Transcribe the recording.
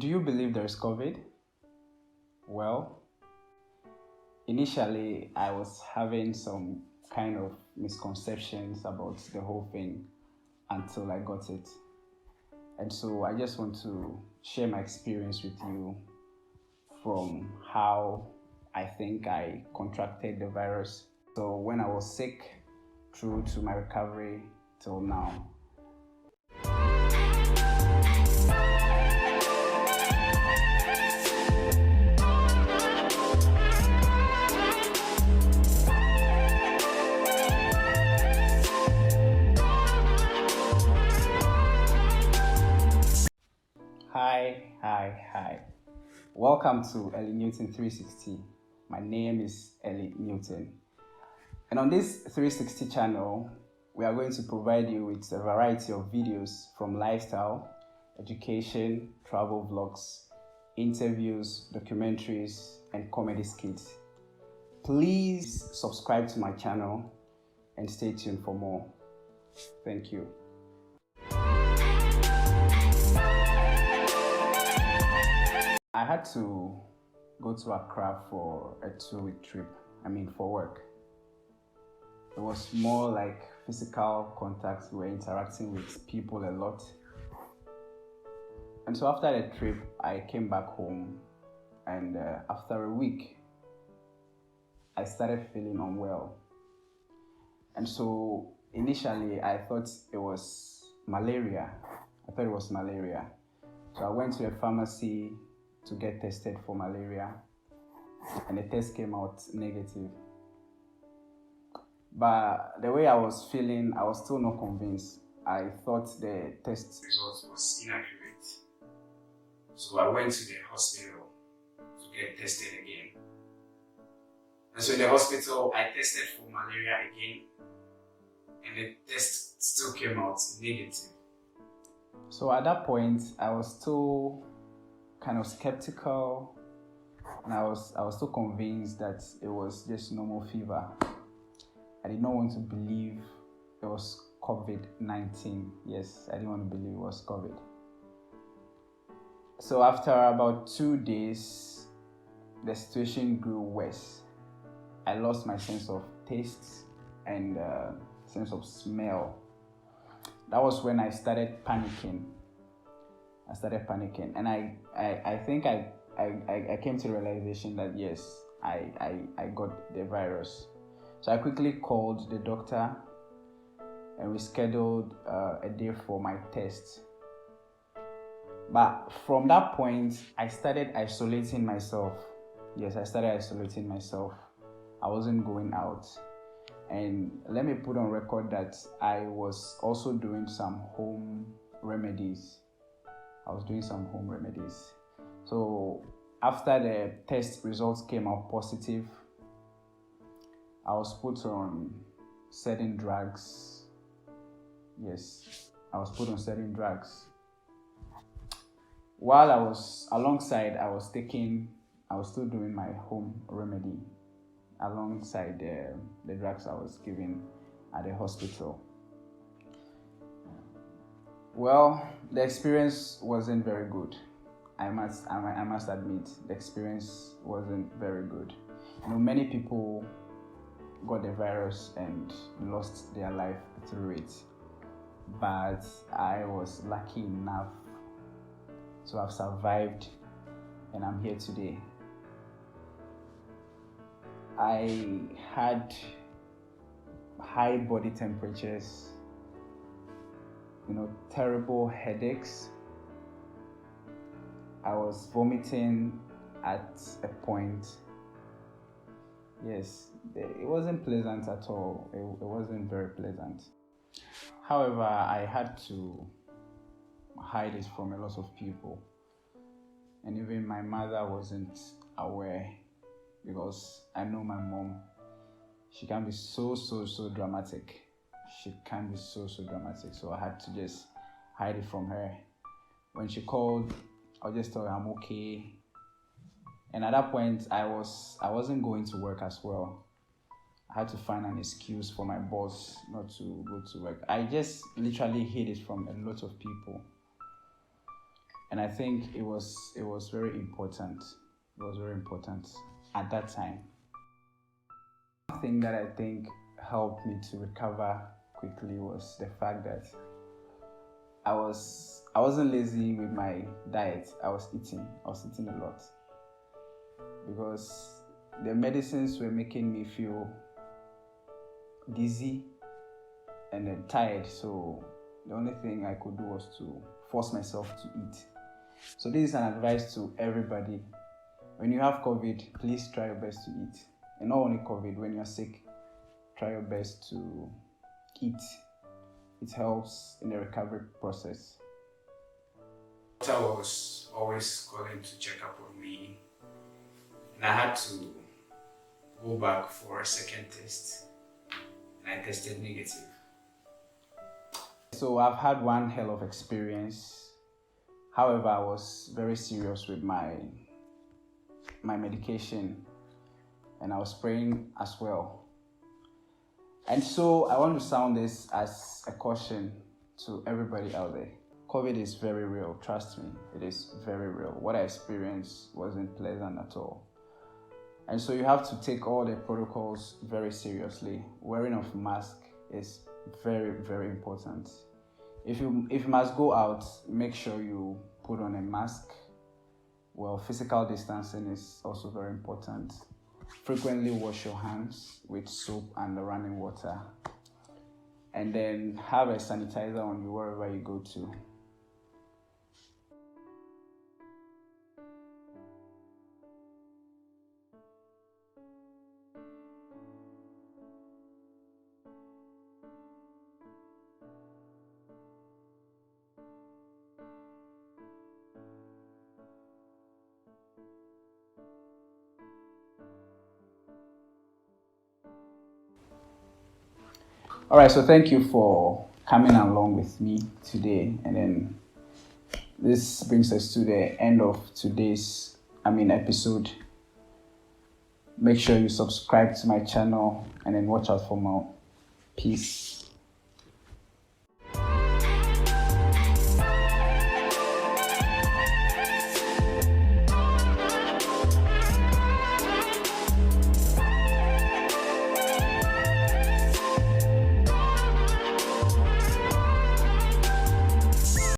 do you believe there's COVID? Well, initially I was having some kind of misconceptions about the whole thing until I got it. And so I just want to share my experience with you from how I think I contracted the virus. So when I was sick through to my recovery till now. Hi. Welcome to Ellie Newton 360. My name is Ellie Newton. And on this 360 channel, we are going to provide you with a variety of videos from lifestyle, education, travel vlogs, interviews, documentaries, and comedy skits. Please subscribe to my channel and stay tuned for more. Thank you. I had to go to Accra for a 2-week trip, for work. It was more like physical contacts. We were interacting with people a lot. And so after the trip, I came back home, and after a week, I started feeling unwell. And so initially, I thought it was malaria. So I went to a pharmacy to get tested for malaria, and the test came out negative. But the way I was feeling, I was still not convinced. I thought the test result was inaccurate. So I went to the hospital to get tested again. And so in the hospital, I tested for malaria again, and the test still came out negative. So at that point, I was still kind of skeptical, and I was still convinced that it was just normal fever. I did not want to believe it was COVID-19. Yes, I didn't want to believe it was COVID. So after about 2 days, the situation grew worse. I lost my sense of taste and sense of smell. That was when I started panicking. And I think I came to the realization that yes, I got the virus. So I quickly called the doctor, and we scheduled a day for my test. But from that point, I started isolating myself. Yes, I started isolating myself. I wasn't going out. And let me put on record that I was also doing some home remedies. So after the test results came out positive, I was put on certain drugs. Yes, I was put on certain drugs. While I was still doing my home remedy alongside the drugs I was given at the hospital. Well, the experience wasn't very good. I must admit, the experience wasn't very good. Many people got the virus and lost their life through it. But I was lucky enough to have survived, and I'm here today. I had high body temperatures, terrible headaches. I was vomiting at a point. Yes, it wasn't pleasant at all. It wasn't very pleasant. However, I had to hide it from a lot of people. And even my mother wasn't aware, because I know my mom. She can be so dramatic. So I had to just hide it from her. When she called, I'll just tell her I'm okay. And at that point, I wasn't going to work as well. I had to find an excuse for my boss not to go to work. I just literally hid it from a lot of people. And I think it was very important. It was very important at that time. One thing that I think helped me to recover quickly was the fact that I wasn't lazy with my diet. I was eating a lot because the medicines were making me feel dizzy and then tired. So the only thing I could do was to force myself to eat. So this is an advice to everybody. When you have COVID, please try your best to eat. And not only COVID, when you're sick, try your best to eat. It helps in the recovery process. I was always calling to check up on me, and I had to go back for a second test, and I tested negative. So I've had one hell of experience. However, I was very serious with my medication, and I was praying as well. And so I want to sound this as a caution to everybody out there. COVID is very real, trust me, it is very real. What I experienced wasn't pleasant at all. And so you have to take all the protocols very seriously. Wearing of mask is very, very important. If you must go out, make sure you put on a mask. Well, physical distancing is also very important. Frequently wash your hands with soap and running water. And then have a sanitizer on you wherever you go to. All right, so thank you for coming along with me today. And then this brings us to the end of today's episode. Make sure you subscribe to my channel and then watch out for more. Peace.